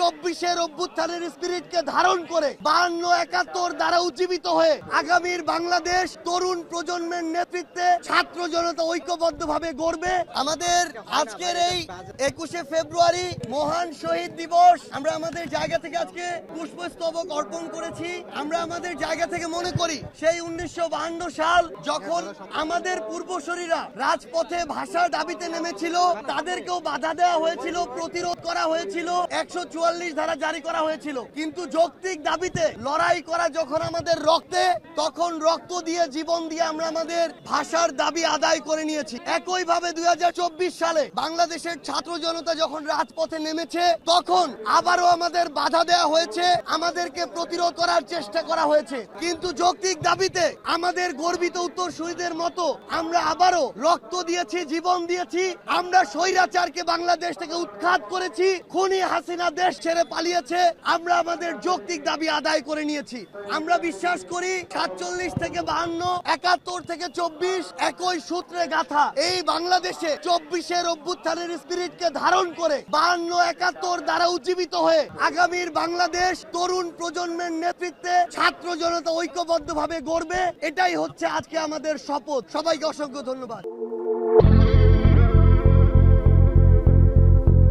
২৪-এর অভ্যুত্থানের স্পিরিটকে ধারণ করে ৫২-৭১ দ্বারা উজ্জীবিত হয়ে আগামীর বাংলাদেশ তরুণ প্রজন্মের নেতৃত্বে ছাত্র জনতা ঐক্যবদ্ধভাবে গড়বে। আমাদের আজকের এই ২১শে ফেব্রুয়ারি মহান শহীদ দিবস, আমরা আমাদের জায়গা থেকে আজকে পুষ্পস্তবক অর্পণ করেছি। আমরা আমাদের জায়গা থেকে মনে করি সেই ১৯৫২ সাল যখন আমাদের পূর্বসূরীরা রাজপথে ভাষার দাবিতে নেমেছিল, তাদেরকেও বাধা দেওয়া হয়েছিল, প্রতিরোধ করা হয়েছিল, ১৪৪ ধারা জারি করা হয়েছিল। কিন্তু যৌক্তিক দাবিতে লড়াই করা যখন আমাদের রক্তে, তখন রক্ত দিয়ে জীবন দিয়ে আমরা আমাদের ভাষার দাবি আদায় করে নিয়েছি। একইভাবে ২০২৪ সালে বাংলাদেশের ছাত্র জনতা যখন রাজপথে নেমেছে, তখন আবারও আমাদের বাধা দেওয়া হয়েছে, আমাদেরকে প্রতিরোধ করার চেষ্টা করা হয়েছে। কিন্তু যৌক্তিক দাবিতে আমাদের গর্বিত উত্তরসূরিদের মতো আমরা আবারও রক্ত দিয়েছি, জীবন দিয়েছি। আমরা স্বৈরাচারকে বাংলাদেশ থেকে উৎখাত করেছি, খুনি হাসিনা দেশ ছেড়ে পালিয়েছে, আমরা আমাদের যৌক্তিক দাবি আদায় করে নিয়েছি। আমরা বিশ্বাস করি ৪৭ থেকে ৫২, ৭১ থেকে ২৪ একই সূত্রে গাথা এই বাংলাদেশে ২৪-এর অভ্যুত্থানের স্পিরিটকে ধারণ করে ৫২-৭১ দ্বারা উজ্জীবিত হয়ে আগামীর বাংলাদেশ তরুণ প্রজন্মের নেতৃত্বে ছাত্র জনতা ঐক্যবদ্ধভাবে গড়বে। এটাই হচ্ছে আজকে আমাদের শপথ। সবাইকে অসংখ্য ধন্যবাদ।